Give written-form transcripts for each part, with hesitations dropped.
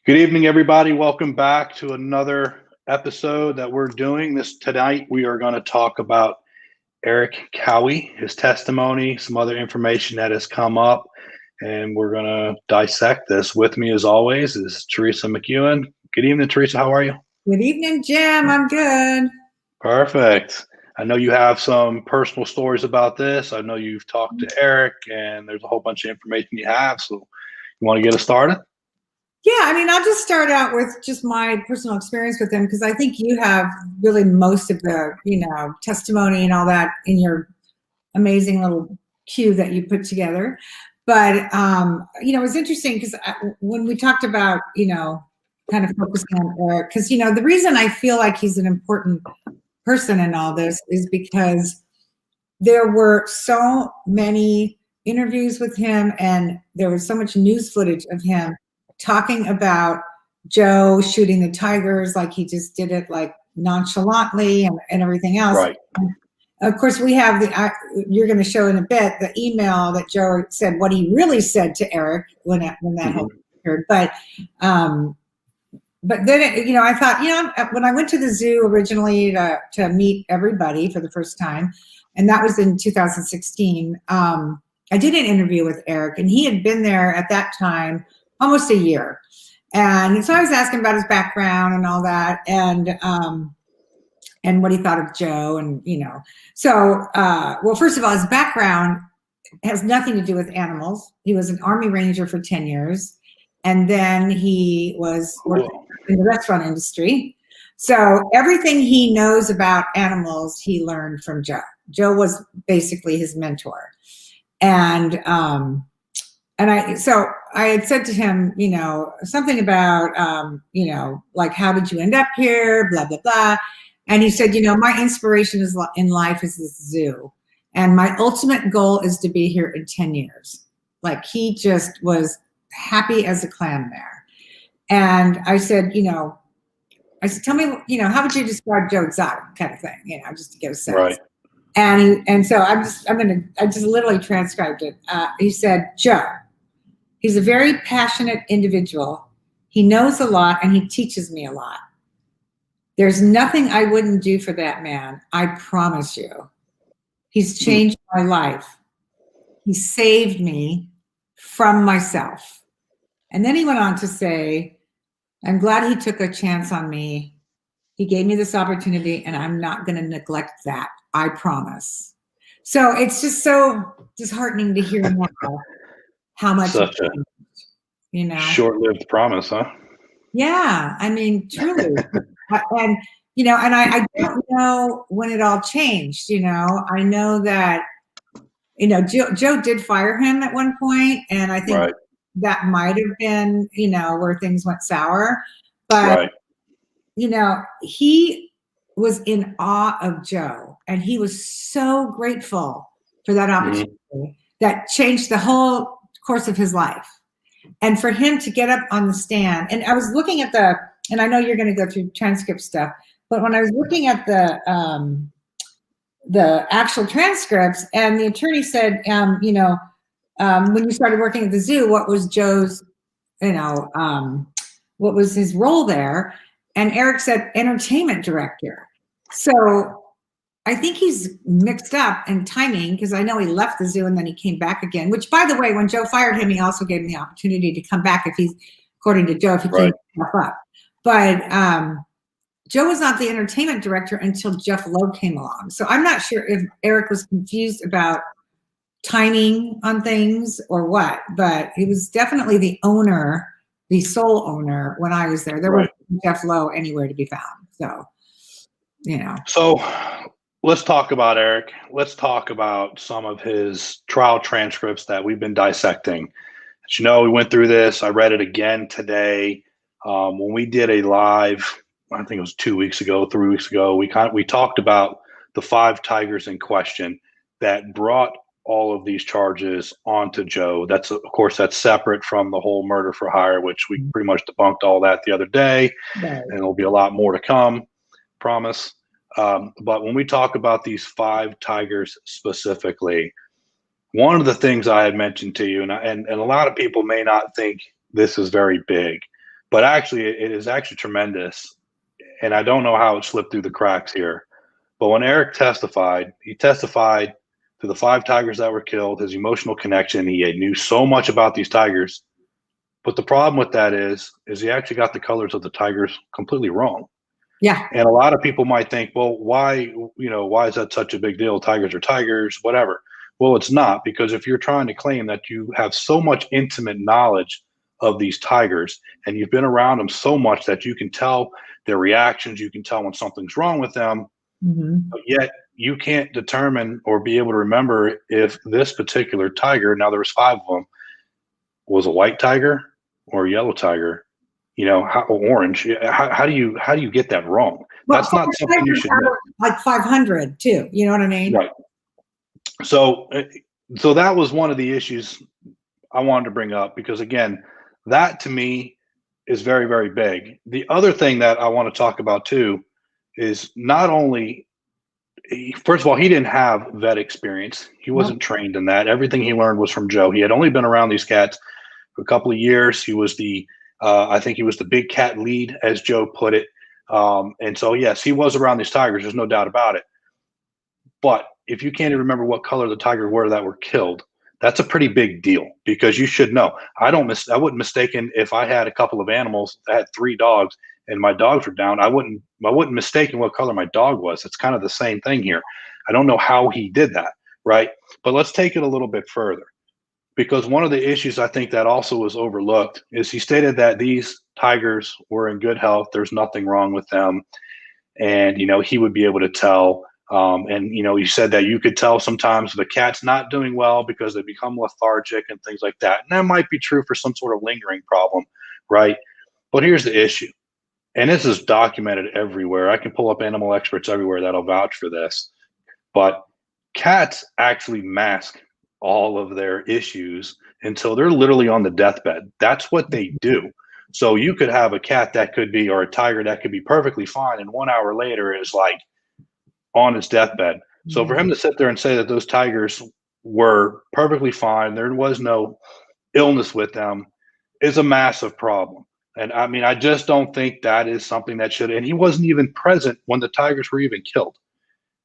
Good evening, everybody. Welcome back to another episode that we're doing. Tonight, we are going to talk about Erik Cowie, his testimony, some other information that has come up, and we're going to dissect this. With me, as always, is Theresa Mckeown. Good evening, Theresa. How are you? Good evening, Jim. I'm good. Perfect. I know you have some personal stories about this. I know you've talked to Erik, and there's a whole bunch of information you have. So, you want to get us started? Yeah, I mean, I'll just start out with just my personal experience with him because I think you have really most of the, testimony and all that in your amazing little queue that you put together. But, it was interesting because when we talked about, kind of focusing on Erik, because, the reason I feel like he's an important person in all this is because there were so many interviews with him and there was so much news footage of him talking about Joe shooting the tigers, like he just did it like nonchalantly and everything else. Right. And of course, we have you're going to show in a bit the email that Joe said what he really said to Erik when that whole occurred. But then, I thought, when I went to the zoo originally to meet everybody for the first time, and that was in 2016, I did an interview with Erik, and he had been there at that time almost a year. And so I was asking about his background and all that, and what he thought of Joe, and so well, first of all, his background has nothing to do with animals. He was an Army Ranger for 10 years, and then he was working in the restaurant industry. So everything he knows about animals, he learned from Joe. Joe was basically his mentor, and I had said to him, something about, like, how did you end up here? Blah, blah, blah. And he said, my inspiration in life is this zoo. And my ultimate goal is to be here in 10 years. Like, he just was happy as a clam there. And I said, tell me, how would you describe Joe Exotic kind of thing, just to get a sense. Right. And so I just literally transcribed it. He said, Joe, he's a very passionate individual. He knows a lot and he teaches me a lot. There's nothing I wouldn't do for that man. I promise you. He's changed my life. He saved me from myself. And then he went on to say, I'm glad he took a chance on me. He gave me this opportunity and I'm not going to neglect that. I promise. So it's just so disheartening to hear now how much Such a short-lived promise, huh? Yeah, I mean, truly. And I don't know when it all changed. I know that Joe did fire him at one point, and I think that might have been where things went sour. But he was in awe of Joe, and he was so grateful for that opportunity that changed the whole course of his life. And for him to get up on the stand, and I was looking at and I know you're going to go through transcript stuff, but when I was looking at the actual transcripts, and the attorney said, when you started working at the zoo, what was Joe's, what was his role there? And Erik said, entertainment director. So I think he's mixed up in timing because I know he left the zoo and then he came back again, which, by the way, when Joe fired him, he also gave him the opportunity to come back according to Joe, if he cleaned himself up. But Joe was not the entertainment director until Jeff Lowe came along. So I'm not sure if Erik was confused about timing on things or what, but he was definitely the owner, the sole owner when I was there. There wasn't Jeff Lowe anywhere to be found. So, So let's talk about Erik. Let's talk about some of his trial transcripts that we've been dissecting. As you know, we went through this. I read it again today. When we did a live, I think it was 2 weeks ago, 3 weeks ago, we talked about the 5 tigers in question that brought all of these charges onto Joe. That's, of course, that's separate from the whole murder for hire, which we pretty much debunked all that the other day, and there'll be a lot more to come, promise. But when we talk about these 5 tigers specifically, one of the things I had mentioned to you, and a lot of people may not think this is very big, but actually it is actually tremendous. And I don't know how it slipped through the cracks here. But when Erik testified, he testified to the 5 tigers that were killed, his emotional connection. He knew so much about these tigers. But the problem with that is he actually got the colors of the tigers completely wrong. Yeah. And a lot of people might think, well, why is that such a big deal? Tigers are tigers, whatever. Well, it's not, because if you're trying to claim that you have so much intimate knowledge of these tigers and you've been around them so much that you can tell their reactions, you can tell when something's wrong with them, but yet you can't determine or be able to remember if this particular tiger, now there was 5 of them, was a white tiger or a yellow tiger, orange. How do you get that wrong? Well, that's not something you should know. Like 500 too. You know what I mean? Right. So that was one of the issues I wanted to bring up, because again, that to me is very, very big. The other thing that I want to talk about too is not only, first of all, he didn't have vet experience. He wasn't trained in that. Everything he learned was from Joe. He had only been around these cats for a couple of years. He was I think he was the big cat lead, as Joe put it. And so, yes, he was around these tigers. There's no doubt about it. But if you can't even remember what color the tigers were that were killed, that's a pretty big deal, because you should know. I wouldn't mistaken if I had a couple of animals. I had 3 dogs and my dogs were down. I wouldn't mistaken what color my dog was. It's kind of the same thing here. I don't know how he did that, right? But let's take it a little bit further, because one of the issues I think that also was overlooked is he stated that these tigers were in good health. There's nothing wrong with them. And, he would be able to tell. And he said that you could tell sometimes the cat's not doing well because they become lethargic and things like that. And that might be true for some sort of lingering problem, right? But here's the issue. And this is documented everywhere. I can pull up animal experts everywhere that'll vouch for this. But cats actually mask all of their issues until they're literally on the deathbed. That's what they do. So you could have a cat that could be, or a tiger that could be perfectly fine, and 1 hour later is like on its deathbed. So for him to sit there and say that those tigers were perfectly fine, there was no illness with them, is a massive problem. And I mean, I just don't think that is something that should, and he wasn't even present when the tigers were even killed.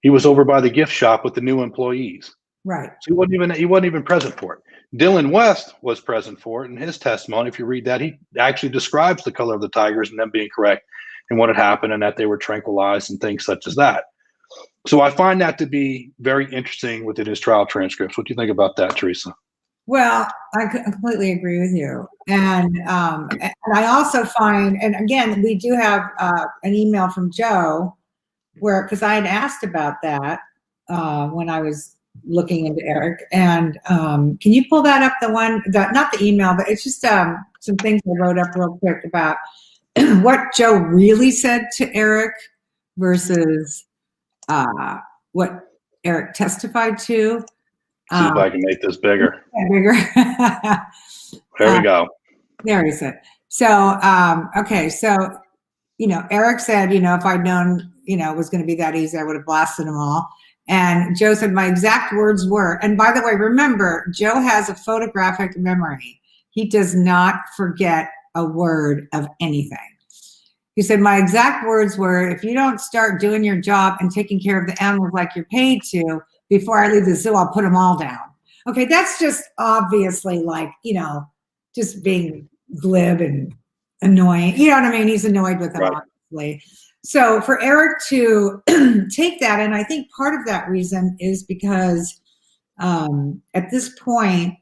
He was over by the gift shop with the new employees. Right. So he wasn't even present for it. Dylan West was present for it. In his testimony, if you read that, he actually describes the color of the tigers and them being correct and what had happened and that they were tranquilized and things such as that. So I find that to be very interesting within his trial transcripts. What do you think about that, Theresa? Well, I completely agree with you. And I also find, and again, we do have an email from Joe because I had asked about that when I was looking into Erik. And can you pull that up, not the email, but it's just some things I wrote up real quick about what Joe really said to Erik versus what Erik testified to. See if I can make this bigger. Bigger. There we go. There is it. So, okay. So, Erik said, if I'd known, it was going to be that easy, I would have blasted them all. And Joe said, my exact words were, and by the way, remember, Joe has a photographic memory. He does not forget a word of anything. He said, my exact words were, if you don't start doing your job and taking care of the animals like you're paid to, before I leave the zoo, I'll put them all down. Okay, that's just obviously like, just being glib and annoying. You know what I mean? He's annoyed with them, right. Obviously. So for Erik to take that, and I think part of that reason is because at this point,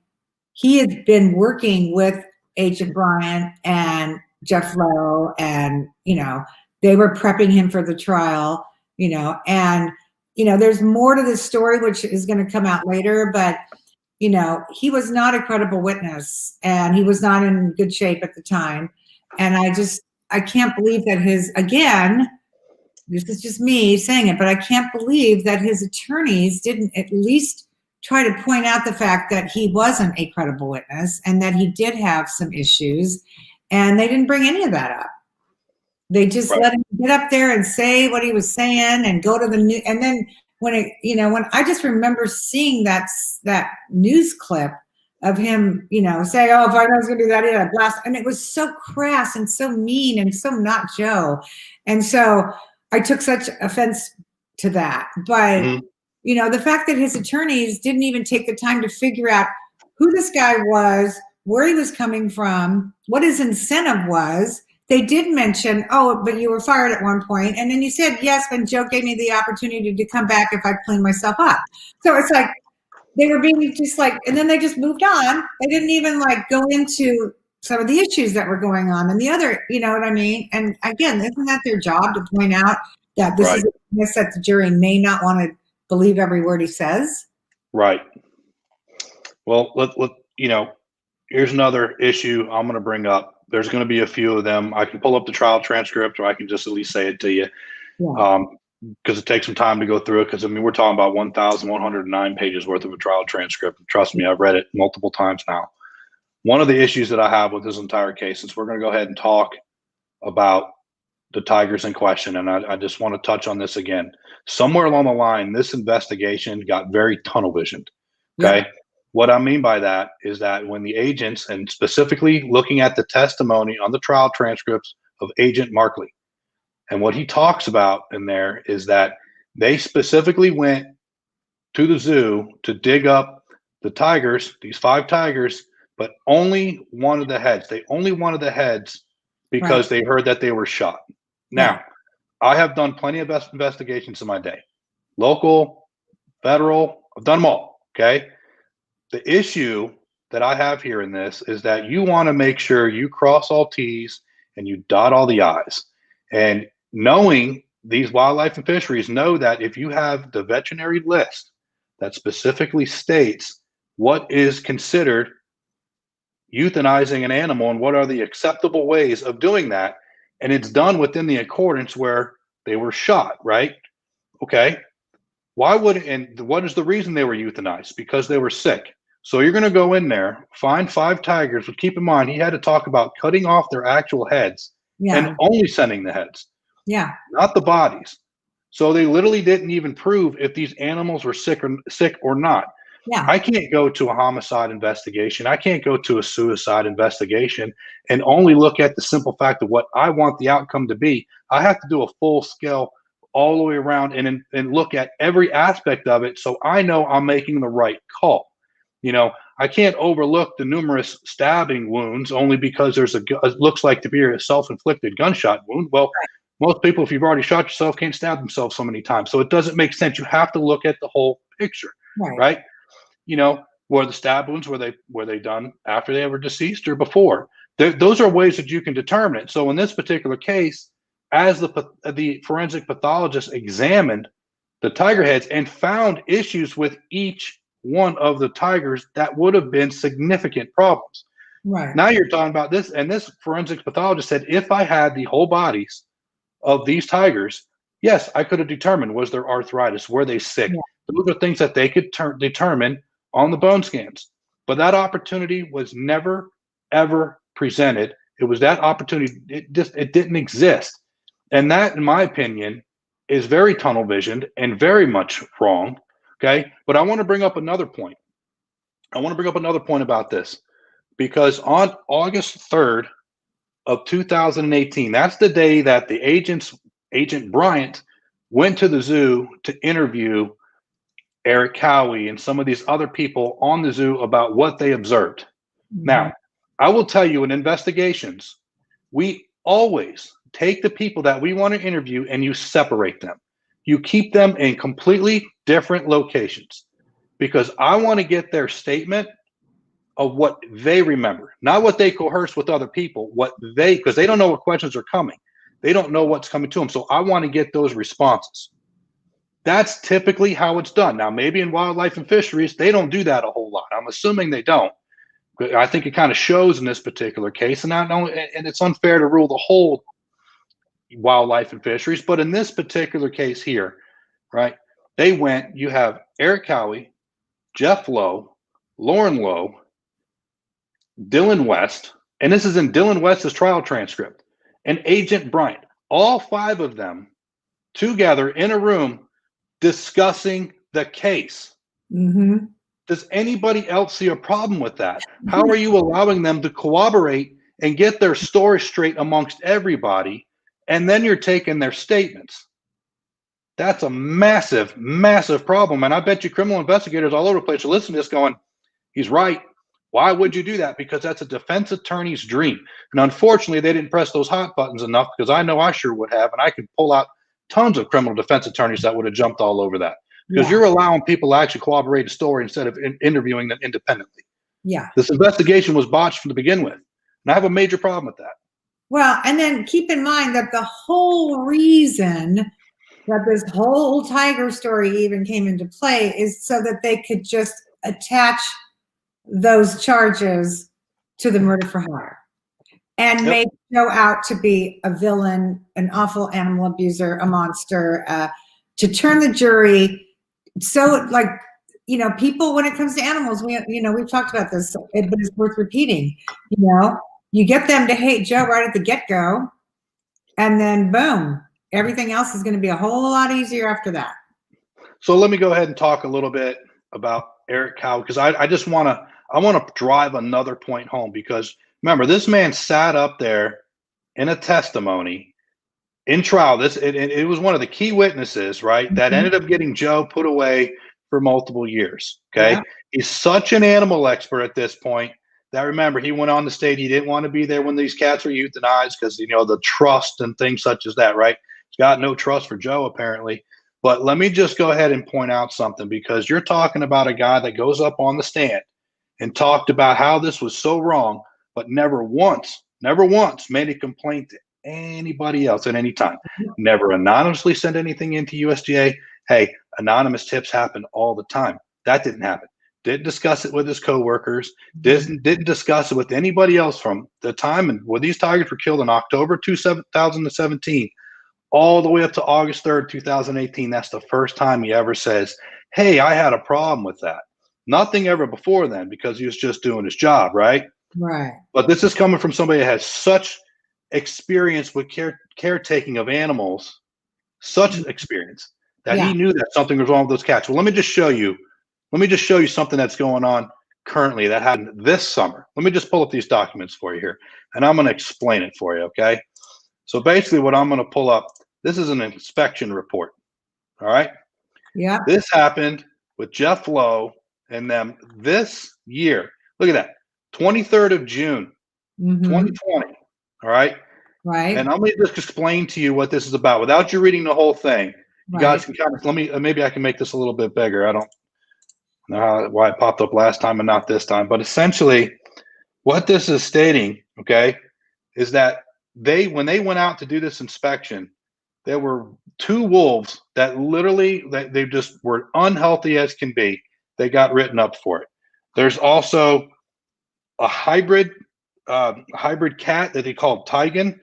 he had been working with Agent Bryant and Jeff Lowe, and, they were prepping him for the trial, and, there's more to this story, which is going to come out later, but, he was not a credible witness and he was not in good shape at the time. And I can't believe that again, this is just me saying it, but I can't believe that his attorneys didn't at least try to point out the fact that he wasn't a credible witness and that he did have some issues, and they didn't bring any of that up. They just let him get up there and say what he was saying and go to the news. And then when I just remember seeing that news clip of him, you know, saying, oh, if I know it's going to do that, I'd blast. And it was so crass and so mean and so not Joe. And so I took such offense to that. But, you know, the fact that his attorneys didn't even take the time to figure out who this guy was, where he was coming from, what his incentive was. They did mention, oh, but you were fired at one point. And then you said, yes, but Joe gave me the opportunity to come back if I clean myself up. So it's like, they were being just like, and then they just moved on. They didn't even like go into some of the issues that were going on and the other, you know what I mean? And again, isn't that their job to point out that this is a witness that the jury may not want to believe every word he says? Right. Well, you know, here's another issue I'm going to bring up. There's going to be a few of them. I can pull up the trial transcript, or I can just at least say it to you. Yeah. Because it takes some time to go through it. Because I mean, we're talking about 1,109 pages worth of a trial transcript. And trust me, I've read it multiple times now. One of the issues that I have with this entire case, since we're going to go ahead and talk about the Tigers in question, and I just want to touch on this again. Somewhere along the line, this investigation got very tunnel visioned. Okay. Yeah. What I mean by that is that when the agents, and specifically looking at the testimony on the trial transcripts of Agent Markley, and what he talks about in there is that they specifically went to the zoo to dig up the tigers, these 5 tigers, but only wanted the heads. They only wanted the heads because they heard that they were shot. Now, I have done plenty of investigations in my day, local, federal, I've done them all, okay? The issue that I have here in this is that you want to make sure you cross all T's and you dot all the I's. And knowing these wildlife and fisheries know that if you have the veterinary list that specifically states what is considered euthanizing an animal and what are the acceptable ways of doing that, and it's done within the accordance where they were shot, right? Okay. Why would, and what is the reason they were euthanized? Because they were sick. So you're going to go in there, find 5 tigers, but keep in mind, he had to talk about cutting off their actual heads and only sending the heads. Yeah. Not the bodies. So they literally didn't even prove if these animals were sick or not. Yeah. I can't go to a homicide investigation. I can't go to a suicide investigation and only look at the simple fact of what I want the outcome to be. I have to do a full scale all the way around and look at every aspect of it so I know I'm making the right call. You know, I can't overlook the numerous stabbing wounds only because there's it looks like to be a self-inflicted gunshot wound. Well, most people, if you've already shot yourself, can't stab themselves so many times. So it doesn't make sense. You have to look at the whole picture, right? You know, were the stab wounds, were they done after they were deceased or before? Those are ways that you can determine it. So in this particular case, as the forensic pathologist examined the tiger heads and found issues with each one of the tigers that would have been significant problems. Right. Now you're talking about this, and this forensic pathologist said, if I had the whole bodies of these tigers, yes, I could have determined, was there arthritis? Were they sick? Yeah. Those are things that they could determine on the bone scans. But that opportunity was never, ever presented. It was that opportunity. It didn't exist. And that, in my opinion, is very tunnel visioned and very much wrong. Okay. But I want to bring up another point. I want to bring up another point about this, because on August 3rd of 2018, that's the day that the Agent Bryant went to the zoo to interview Erik Cowie and some of these other people on the zoo about what they observed. Mm-hmm. Now, I will tell you, in investigations, we always take the people that we want to interview and you separate them. You keep them in completely different locations, because I want to get their statement of what they remember, not what they coerce with other people, because they don't know what questions are coming. They don't know what's coming to them. So I want to get those responses. That's typically how it's done. Now, maybe in wildlife and fisheries, they don't do that a whole lot. I'm assuming they don't. But I think it kind of shows in this particular case, and it's unfair to rule the whole wildlife and fisheries, but in this particular case here, right, you have Erik Cowie, Jeff Lowe, Lauren Lowe, Dylan West, and this is in Dylan West's trial transcript, and Agent Bryant, all 5 of them together in a room discussing the case. Mm-hmm. Does anybody else see a problem with that? How are you allowing them to corroborate and get their story straight amongst everybody, and then you're taking their statements? That's a massive, massive problem. And I bet you criminal investigators all over the place are listening to this going, he's right. Why would you do that? Because that's a defense attorney's dream. And unfortunately, they didn't press those hot buttons enough, because I know I sure would have. And I could pull out tons of criminal defense attorneys that would have jumped all over that. Because you're allowing people to actually corroborate a story instead of interviewing them independently. Yeah. This investigation was botched to begin with. And I have a major problem with that. Well, and then keep in mind that the whole reason that this whole Tiger story even came into play is so that they could just attach those charges to the murder for hire and make Joe out to be a villain, an awful animal abuser, a monster, to turn the jury. So, like, you know, people, when it comes to animals, we've talked about this, but it's worth repeating. You know, you get them to hate Joe right at the get-go, and then boom, everything else is going to be a whole lot easier after that. So let me go ahead and talk a little bit about Erik Cowie, because I just want to drive another point home, because remember, this man sat up there in a testimony in trial. It was one of the key witnesses, right, that ended up getting Joe put away for multiple years. Okay. Yeah. He's such an animal expert at this point that, remember, he went on to state he didn't want to be there when these cats were euthanized because, you know, the trust and things such as that, right? He's got no trust for Joe, apparently. But let me just go ahead and point out something, because you're talking about a guy that goes up on the stand and talked about how this was so wrong, but never once made a complaint to anybody else at any time. Never anonymously sent anything into USDA. Hey, anonymous tips happen all the time. That didn't happen. Didn't discuss it with his coworkers. Didn't discuss it with anybody else from the time and when these tigers were killed in October 2017 all the way up to August 3rd, 2018. That's the first time he ever says, hey, I had a problem with that. Nothing ever before then, because he was just doing his job, right? Right. But this is coming from somebody that has such experience with caretaking of animals, such experience that he knew that something was wrong with those cats. Well, let me just show you something that's going on currently that happened this summer. Let me just pull up these documents for you here, and I'm going to explain it for you, okay? So basically what I'm going to pull up, this is an inspection report, all right? Yeah. This happened with Jeff Lowe and them this year. Look at that, 23rd of June, 2020, all right? Right. And I'm going to just explain to you what this is about without you reading the whole thing. You guys can kind of, maybe I can make this a little bit bigger. I don't know why it popped up last time and not this time, but essentially what this is stating, okay, is that when they went out to do this inspection, there were 2 wolves that literally, they just were unhealthy as can be. They got written up for it. There's also a hybrid cat that they called Tigan,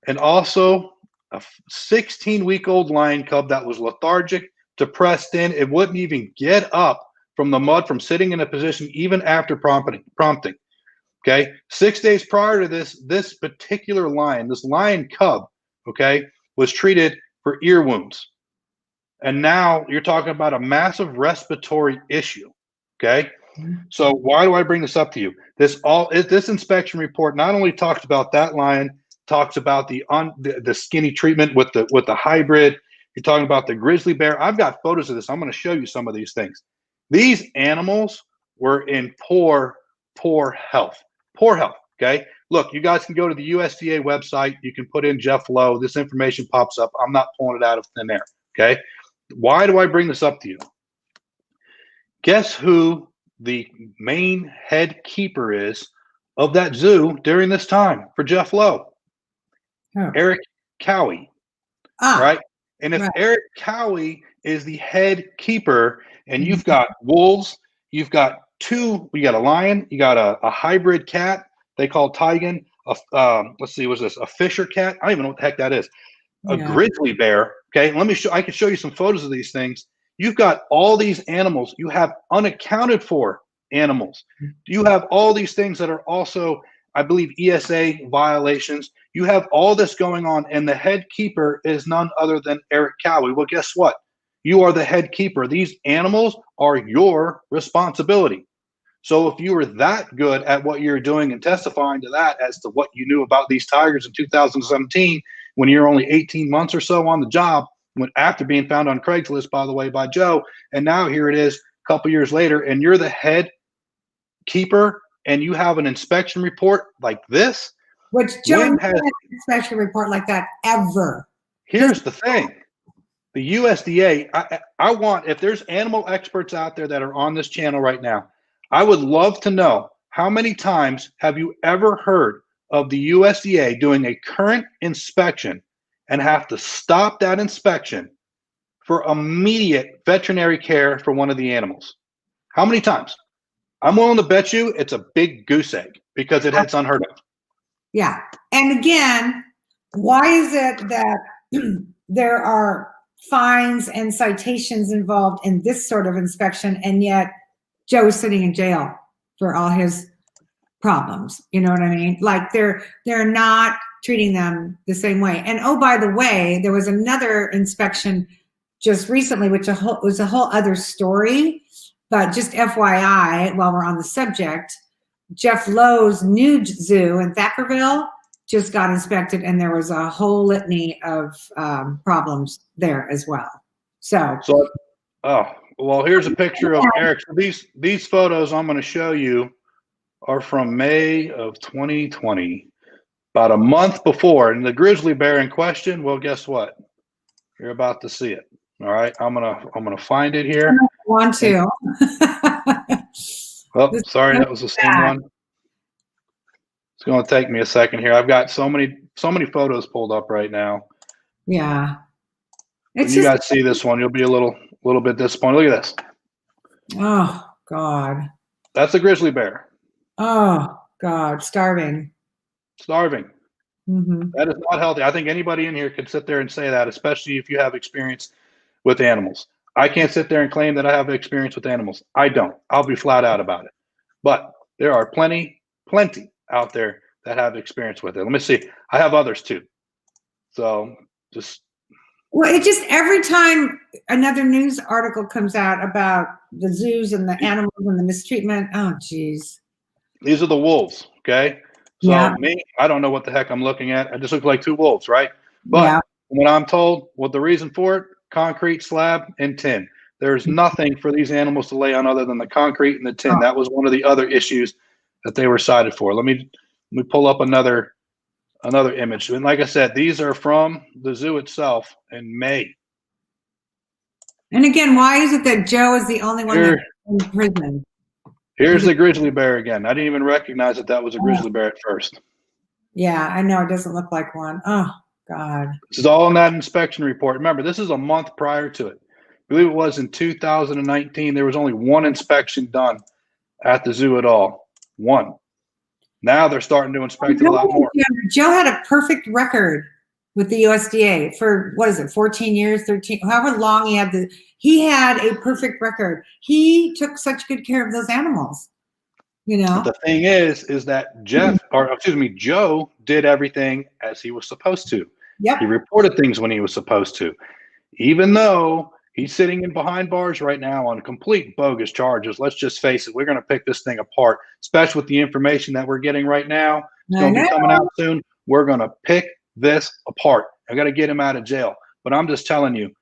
and also a 16-week-old lion cub that was lethargic, depressed in. It wouldn't even get up from the mud from sitting in a position even after prompting. Okay, 6 days prior to this particular lion, this lion cub, okay, was treated for ear wounds. And now you're talking about a massive respiratory issue, okay? So why do I bring this up to you? This inspection report not only talks about that lion, talks about the skinny treatment with the hybrid. You're talking about the grizzly bear. I've got photos of this. I'm going to show you some of these things. These animals were in poor health. Poor health, okay? Look, you guys can go to the USDA website. You can put in Jeff Lowe. This information pops up. I'm not pulling it out of thin air, okay? Why do I bring this up to you? Guess who the main head keeper is of that zoo during this time for Jeff Lowe? Erik Cowie, right? And if Erik Cowie is the head keeper, and you've got wolves, you've got we got a lion, you got a hybrid cat they call Tigan, let's see, what's this, a Fisher cat? I don't even know what the heck that is. A grizzly bear, okay? I can show you some photos of these things. You've got all these animals. You have unaccounted for animals. You have all these things that are also, I believe, ESA violations. You have all this going on, and the head keeper is none other than Erik Cowie. Well, guess what? You are the head keeper. These animals are your responsibility. So if you were that good at what you're doing and testifying to that as to what you knew about these tigers in 2017, when you're only 18 months or so on the job, when after being found on Craigslist, by the way, by Joe, and now here it is a couple years later, and you're the head keeper and you have an inspection report like this. Which Joe never had an inspection report like that ever. Here's the thing. The USDA, I want, if there's animal experts out there that are on this channel right now, I would love to know how many times have you ever heard of the USDA doing a current inspection and have to stop that inspection for immediate veterinary care for one of the animals? How many times? I'm willing to bet you it's a big goose egg because it's unheard of. Yeah. And again, why is it that there are fines and citations involved in this sort of inspection, and yet Joe is sitting in jail for all his problems? You know what I mean? Like they're not treating them the same way. And oh, by the way, there was another inspection just recently, which was a whole other story. But just FYI, while we're on the subject, Jeff Lowe's new zoo in Thackerville just got inspected, and there was a whole litany of problems there as well. So oh, well, here's a picture of Erik. These photos I'm going to show you are from May of 2020, about a month before. And the grizzly bear in question, well, guess what? You're about to see it. All right, I'm gonna find it here. I want to. Oh, sorry, that was the same one. It's going to take me a second here. I've got so many photos pulled up right now. Yeah. When you guys see this one, you'll be a little bit disappointed. Look at this. Oh God. That's a grizzly bear. Oh God, starving. Starving. Mm-hmm. That is not healthy. I think anybody in here could sit there and say that, especially if you have experience with animals. I can't sit there and claim that I have experience with animals. I don't. I'll be flat out about it. But there are plenty out there that have experience with it. Let me see. I have others too. So just. Well, it just, every time another news article comes out about the zoos and the animals and the mistreatment, oh geez. These are the wolves, okay? So yeah. Me, I don't know what the heck I'm looking at. I just look like two wolves, right? But when I'm told what the reason for it, concrete slab and tin. There's nothing for these animals to lay on other than the concrete and the tin. That was one of the other issues that they were cited for. Let me pull up another image. And like I said, these are from the zoo itself in May. And again, why is it that Joe is the only one that's in prison? Here's the grizzly bear again. I didn't even recognize that was a grizzly bear at first. Yeah, I know. It doesn't look like one. Oh, God. This is all in that inspection report. Remember, this is a month prior to it. I believe it was in 2019. There was only one inspection done at the zoo at all. One. Now they're starting to inspect it a lot more. Joe had a perfect record with the USDA for, 14 years, 13, however long he had a perfect record. He took such good care of those animals, you know? But the thing is that Joe did everything as he was supposed to. Yep. He reported things when he was supposed to, even though he's sitting in behind bars right now on complete bogus charges. Let's just face it. We're going to pick this thing apart, especially with the information that we're getting right now. It's going to be coming out soon. We're going to pick this apart. I got to get him out of jail. But I'm just telling you,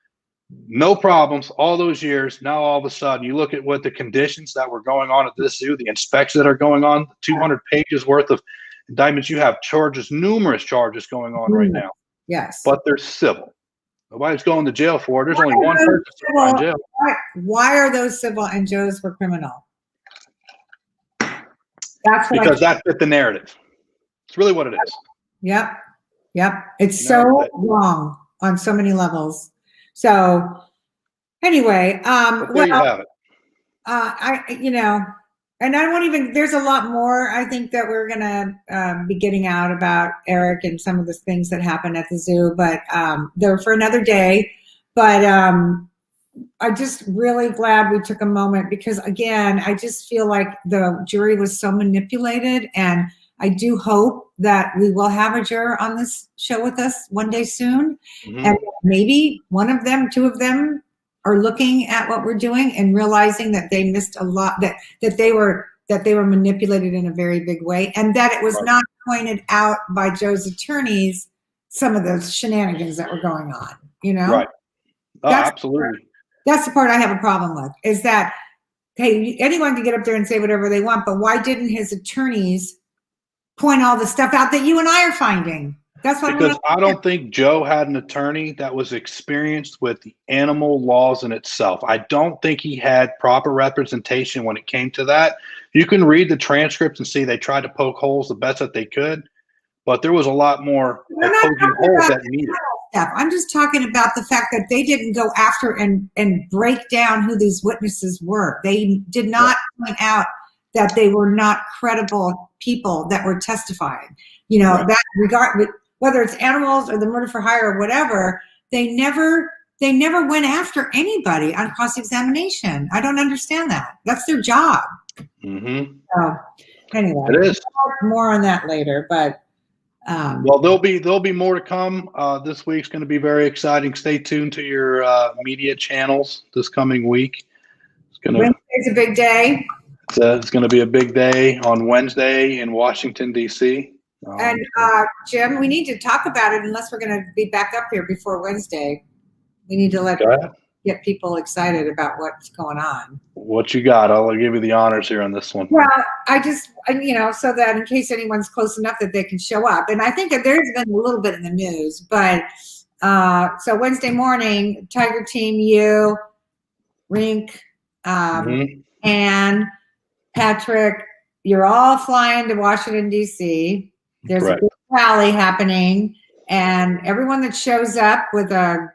no problems all those years. Now, all of a sudden, you look at what the conditions that were going on at this zoo, the inspections that are going on, 200 pages worth of indictments. You have charges, numerous charges going on right now. Yes. But they're civil. Nobody's going to jail for it. There's only one person in jail. Why are those civil and Joe's were criminal? That's because that fit the narrative. It's really what it is. Yep. It's so wrong on so many levels. So anyway, there you have it. And I won't even, there's a lot more I think that we're going to be getting out about Erik and some of the things that happened at the zoo, but they're for another day. But I'm just really glad we took a moment because, again, I just feel like the jury was so manipulated, and I do hope that we will have a juror on this show with us one day soon. Mm-hmm. And maybe one of them, two of them are looking at what we're doing and realizing that they missed a lot, that they were manipulated in a very big way, and that it was not pointed out by Joe's attorneys, some of those shenanigans that were going on, you know? Right. Oh, absolutely. That's the part I have a problem with, is that, hey, anyone can get up there and say whatever they want, but why didn't his attorneys point all the stuff out that you and I are finding? That's what because I don't think Joe had an attorney that was experienced with the animal laws in itself. I don't think he had proper representation when it came to that. You can read the transcripts and see they tried to poke holes the best that they could, but there was a lot more poking holes that needed. I'm just talking about the fact that they didn't go after and break down who these witnesses were. They did not point out that they were not credible people that were testifying. You know, that regard, whether it's animals or the murder for hire or whatever, they never went after anybody on cross-examination. I don't understand that. That's their job. Mm-hmm. So anyway, it is. More on that later, but well, there'll be more to come. This week's going to be very exciting. Stay tuned to your media channels this coming week. Wednesday's a big day. It's going to be a big day on Wednesday in Washington, D.C. And Jim, we need to talk about it unless we're going to be back up here before Wednesday. We need to get people excited about what's going on. What you got? I'll give you the honors here on this one. Well, I just, so that in case anyone's close enough that they can show up. And I think that there's been a little bit in the news, but so Wednesday morning, Tiger Team, you, Rink, and Patrick, you're all flying to Washington, D.C. There's a big rally happening, and everyone that shows up with a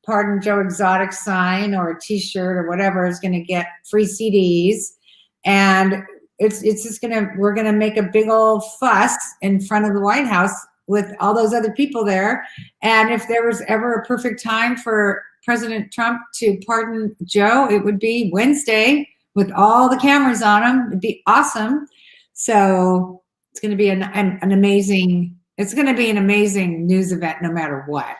Pardon Joe Exotic sign or a T-shirt or whatever is going to get free CDs, and it's just we're gonna make a big old fuss in front of the White House with all those other people there. And if there was ever a perfect time for President Trump to pardon Joe, it would be Wednesday with all the cameras on him. It'd be awesome. So it's going to be an amazing. It's going to be an amazing news event, no matter what.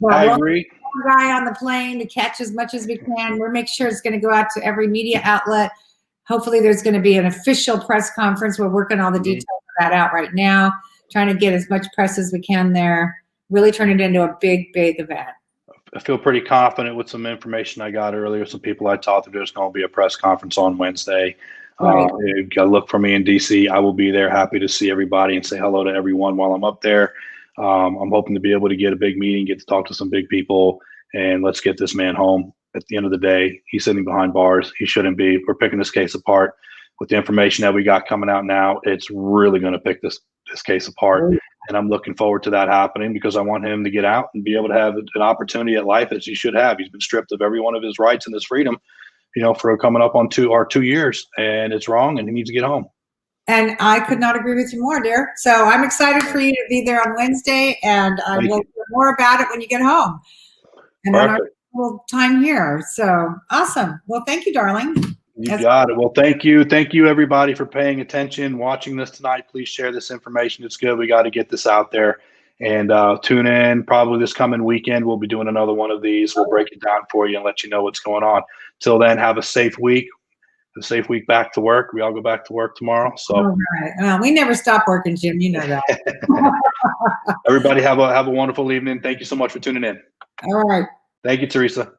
Well, I agree. Guy on the plane to catch as much as we can. We'll make sure it's going to go out to every media outlet. Hopefully, there's going to be an official press conference. We're working all the details of that out right now, trying to get as much press as we can there. Really turn it into a big, big event. I feel pretty confident with some information I got earlier. Some people I talked to, there's going to be a press conference on Wednesday. You got to look for me in DC. I will be there. Happy to see everybody and say hello to everyone while I'm up there. I'm hoping to be able to get a big meeting, get to talk to some big people, and let's get this man home. At the end of the day, he's sitting behind bars. He shouldn't be. We're picking this case apart. With the information that we got coming out now, it's really going to pick this case apart. And I'm looking forward to that happening because I want him to get out and be able to have an opportunity at life as he should have. He's been stripped of every one of his rights and his freedom, for coming up on 2 years, and it's wrong, and he needs to get home. And I could not agree with you more, dear. So I'm excited for you to be there on Wednesday, and I will hear more about it when you get home. And then our little time here. So awesome. Well, thank you, darling. You got it. Well, thank you. Thank you, everybody, for paying attention, watching this tonight. Please share this information. It's good. We got to get this out there. And tune in probably this coming weekend. We'll be doing another one of these. We'll break it down for you and let you know what's going on. Till then, have a safe week. A safe week back to work. We all go back to work tomorrow. So all right. Well, we never stop working, Jim. You know that. Everybody have a wonderful evening. Thank you so much for tuning in. All right. Thank you, Theresa.